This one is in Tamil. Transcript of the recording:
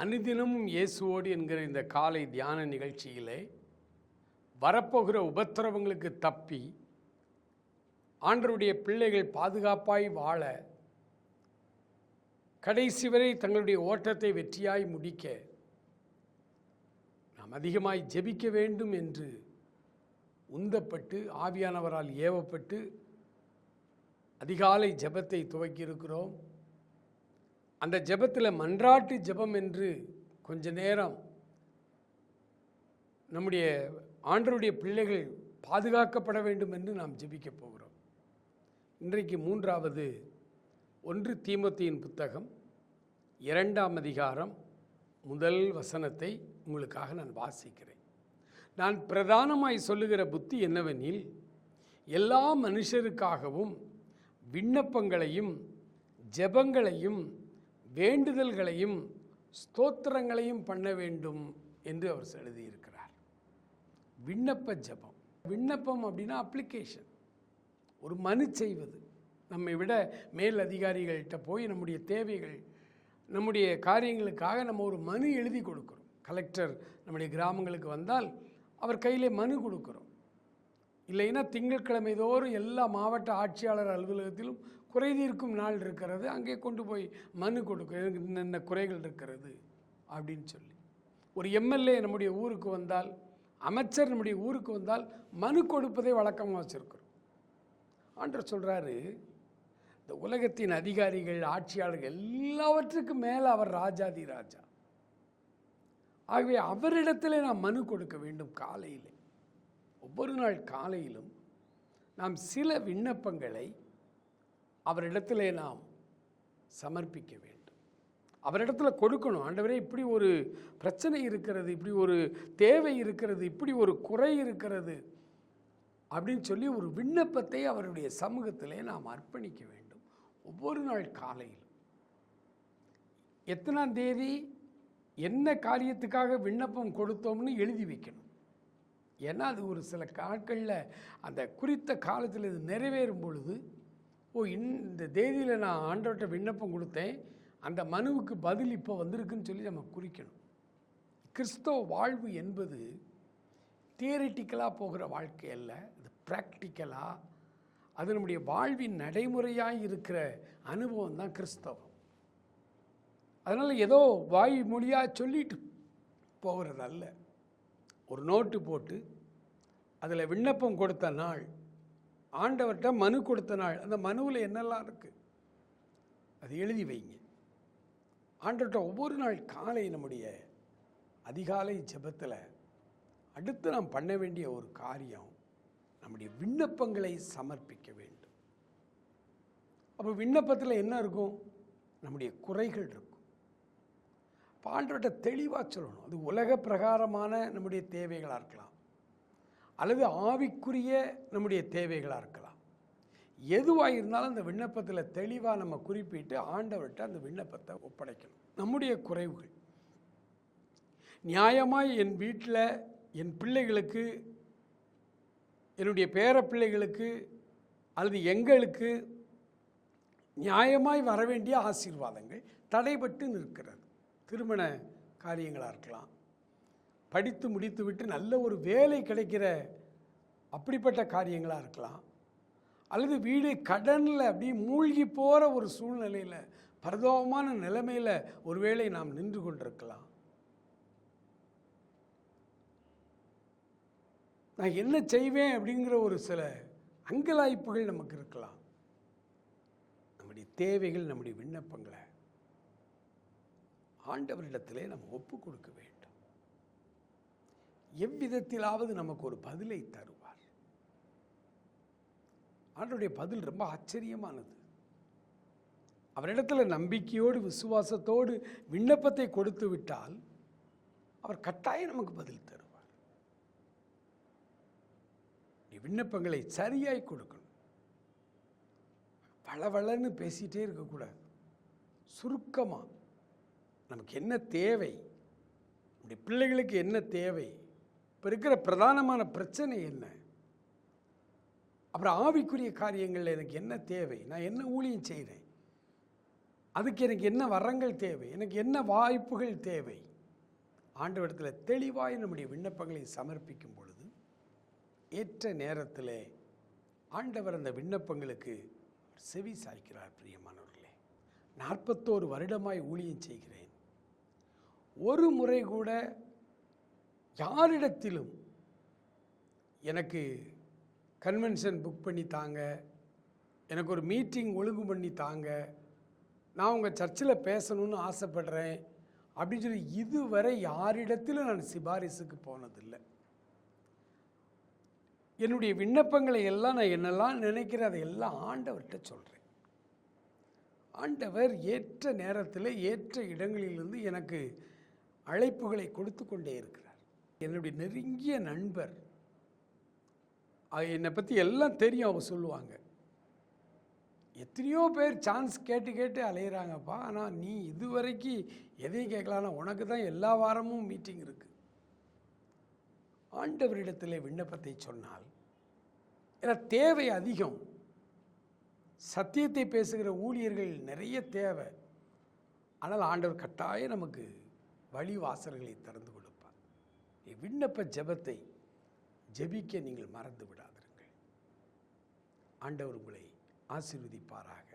அனுதினமும் இயேசுவோடு என்கிற இந்த காலை தியான நிகழ்ச்சியிலே வரப்போகிற உபத்திரவங்களுக்கு தப்பி ஆண்டவருடைய பிள்ளைகள் பாதுகாப்பாய் வாழ, கடைசி வரை தங்களுடைய ஓட்டத்தை வெற்றியாய் முடிக்க நாம் அதிகமாய் ஜெபிக்க வேண்டும் என்று உந்தப்பட்டு ஆவியானவரால் ஏவப்பட்டு அதிகாலை ஜெபத்தை துவக்கியிருக்கிறோம். அந்த ஜெபத்தில் மன்றாட்டு ஜெபம் என்று கொஞ்ச நேரம் நம்முடைய ஆண்டவருடைய பிள்ளைகள் பாதுகாக்கப்பட வேண்டும் என்று நாம் ஜெபிக்க போகிறோம். இன்றைக்கு 3வது 1 தீமோத்தேயின் புத்தகம் 2ஆம் அதிகாரம் 1 வசனத்தை உங்களுக்காக நான் வாசிக்கிறேன். நான் பிரதானமாய் சொல்லுகிற புத்தி என்னவெனில், எல்லா மனுஷருக்காகவும் விண்ணப்பங்களையும் ஜெபங்களையும் வேண்டுதல்களையும் ஸ்தோத்திரங்களையும் பண்ண வேண்டும் என்று அவர் எழுதியிருக்கிறார். விண்ணப்ப ஜெபம், விண்ணப்பம் அப்படின்னா அப்ளிகேஷன், ஒரு மனு செய்வது. நம்மை விட மேல் அதிகாரிகள்கிட்ட போய் நம்முடைய தேவைகள், நம்முடைய காரியங்களுக்காக நம்ம ஒரு மனு எழுதி கொடுக்குறோம். கலெக்டர் நம்முடைய கிராமங்களுக்கு வந்தால் அவர் கையிலே மனு கொடுக்குறோம். இல்லைன்னா திங்கட்கிழமை தோறும் எல்லா மாவட்ட ஆட்சியாளர் அலுவலகத்திலும் குறை தீர்க்கும் நாள் இருக்கிறது, அங்கே கொண்டு போய் மனு கொடுக்க, என்னென்ன குறைகள் இருக்கிறது அப்படின்னு சொல்லி. ஒரு எம்எல்ஏ நம்முடைய ஊருக்கு வந்தால், அமைச்சர் நம்முடைய ஊருக்கு வந்தால் மனு கொடுப்பதை வழக்கமாக வச்சுருக்கிறோம். ஆண்டவர் சொல்கிறாரு, இந்த உலகத்தின் அதிகாரிகள் ஆட்சியாளர்கள் எல்லாவற்றுக்கும் மேலே அவர் ராஜாதி ராஜா. ஆகவே அவரிடத்திலே நாம் மனு கொடுக்க வேண்டும். காலையில், ஒவ்வொரு நாள் காலையிலும் நாம் சில விண்ணப்பங்களை அவரிடத்திலே நாம் சமர்ப்பிக்க வேண்டும். அவரிடத்தில் கொடுக்கணும். ஆண்டவரே, இப்படி ஒரு பிரச்சனை இருக்கிறது, இப்படி ஒரு தேவை இருக்கிறது, இப்படி ஒரு குறை இருக்கிறது அப்படின்னு சொல்லி ஒரு விண்ணப்பத்தை அவருடைய சமூகத்திலே நாம் அர்ப்பணிக்க வேண்டும். ஒவ்வொரு நாள் காலையில் எத்தனாம் தேதி என்ன காரியத்துக்காக விண்ணப்பம் கொடுத்தோம்னு எழுதி வைக்கணும். ஏன்னா அது ஒரு சில நாட்களில் அந்த குறித்த காலத்தில் இது நிறைவேறும் பொழுது, இந்த தேதியில் நான் ஆண்டவர்கிட்ட விண்ணப்பம் கொடுத்தேன், அந்த மனுவுக்கு பதில் இப்போ வந்திருக்குன்னு சொல்லி நம்ம குறிக்கணும். கிறிஸ்தவ வாழ்வு என்பது தியரிட்டிக்கலாக போகிற வாழ்க்கை அல்ல, அது ப்ராக்டிக்கலாக, அது நம்முடைய வாழ்வின் நடைமுறையாக இருக்கிற அனுபவம் தான் கிறிஸ்தவம். அதனால் ஏதோ வாய் மொழியாக சொல்லிட்டு போகிறதல்ல. ஒரு நோட்டு போட்டு அதில் விண்ணப்பம் கொடுத்த நாள், ஆண்டவர்கிட்ட மனு கொடுத்த நாள், அந்த மனுவில் என்னெல்லாம் இருக்குது அது எழுதி வைங்க. ஆண்டவர்கிட்ட ஒவ்வொரு நாள் காலை நம்முடைய அதிகாலை ஜெபத்தில் அடுத்து நாம் பண்ண வேண்டிய ஒரு காரியம், நம்முடைய விண்ணப்பங்களை சமர்ப்பிக்க வேண்டும். அப்போ விண்ணப்பத்தில் என்ன இருக்கும்? நம்முடைய குறைகள் இருக்கும். ஆண்டவர்கிட்ட தெளிவாக சொல்லணும். அது உலக பிரகாரமான நம்முடைய தேவைகளாக இருக்கலாம், அல்லது ஆவிக்குரிய நம்முடைய தேவைகளாக இருக்கலாம். எதுவாக இருந்தாலும் அந்த விண்ணப்பத்தில் தெளிவாக நம்ம குறிப்பிட்டு ஆண்டவர்கிட்ட அந்த விண்ணப்பத்தை ஒப்படைக்கணும். நம்முடைய குறைவுகள் நியாயமாய் என் வீட்டில் என் பிள்ளைகளுக்கு, என்னுடைய பேர பிள்ளைகளுக்கு அல்லது எங்களுக்கு நியாயமாய் வர வேண்டிய ஆசீர்வாதங்கள் தடைபட்டு நிற்கிறது. திருமண காரியங்களாக இருக்கலாம், படித்து முடித்து விட்டு நல்ல ஒரு வேலை கிடைக்கிற அப்படிப்பட்ட காரியங்களாக இருக்கலாம், அல்லது வீடு கடனில் அப்படியே மூழ்கி போகிற ஒரு சூழ்நிலையில், பரிதாபமான நிலைமையில் ஒருவேளை நாம் நின்று கொண்டிருக்கலாம். நான் என்ன செய்வேன் அப்படிங்கிற ஒரு சில அங்கலாய்ப்புகள் நமக்கு இருக்கலாம். நம்முடைய தேவைகள், நம்முடைய விண்ணப்பங்களை ஆண்டவரிடத்திலே நம்ம ஒப்பு கொடுக்க வேண்டும். எவ்விதத்திலாவது நமக்கு ஒரு பதிலை தருவார். ஆண்டவருடைய பதில் ரொம்ப ஆச்சரியமானது. அவரிடத்தில் நம்பிக்கையோடு விசுவாசத்தோடு விண்ணப்பத்தை கொடுத்து விட்டால் அவர் கட்டாயம் நமக்கு பதில் தருவார். விண்ணப்பங்களை சரியாய் கொடுக்கணும். வளவளன்னு பேசிகிட்டே இருக்கக்கூடாது. சுருக்கமாக நமக்கு என்ன தேவை, நம்முடைய பிள்ளைகளுக்கு என்ன தேவை, இப்போ இருக்கிற பிரதானமான பிரச்சனை என்ன, அப்புறம் ஆவிக்குரிய காரியங்களில் எனக்கு என்ன தேவை, நான் என்ன ஊழியம் செய்கிறேன், அதுக்கு எனக்கு என்ன வரங்கள் தேவை, எனக்கு என்ன வாய்ப்புகள் தேவை, ஆண்டவரிடத்தில் தெளிவாய் நம்முடைய விண்ணப்பங்களை சமர்ப்பிக்கும் பொழுது ஏற்ற நேரத்தில் ஆண்டவர் அந்த விண்ணப்பங்களுக்கு செவி சாய்க்கிறார். பிரியமானவர்களே, 41 வருடமாய் ஊழியம் செய்கிறேன். ஒரு முறை கூட யாரிடத்திலும் எனக்கு கன்வென்ஷன் புக் பண்ணி தாங்க, எனக்கு ஒரு மீட்டிங் ஒழுங்கு பண்ணி தாங்க, நான் உங்கள் சர்ச்சில் பேசணும்னு ஆசைப்படுறேன் அப்படின்னு சொல்லி இதுவரை யாரிடத்திலும் நான் சிபாரிசுக்கு போனதில்லை. என்னுடைய விண்ணப்பங்களை எல்லாம் நான் என்னெல்லாம் நினைக்கிறேன் அதையெல்லாம் ஆண்டவர்கிட்ட சொல்கிறேன். ஆண்டவர் ஏற்ற நேரத்தில் ஏற்ற இடங்களிலிருந்து எனக்கு அழைப்புகளை கொடுத்து கொண்டே இருக்கிறார். என்னுடைய நெருங்கிய நண்பர், என்னை பற்றி எல்லாம் தெரியும், அவங்க சொல்லுவாங்க, எத்தனையோ பேர் சான்ஸ் கேட்டு கேட்டு அலையிறாங்கப்பா, ஆனால் நீ இதுவரைக்கும் எதையும் கேட்கலான்னா உனக்கு தான் எல்லா வாரமும் மீட்டிங் இருக்குது. ஆண்டவரிடத்தில் விண்ணப்பத்தை சொன்னால் ஏன்னா தேவை அதிகம், சத்தியத்தை பேசுகிற ஊழியர்கள் நிறைய தேவை. ஆனால் ஆண்டவர் கட்டாயம் நமக்கு வழி வாசல்களை திறந்து கொடுப்பார். விண்ணப்ப ஜெபத்தை ஜெபிக்க நீங்கள் மறந்து விடாதீர்கள். ஆண்டவர் உங்களை ஆசீர்வதிப்பாராக.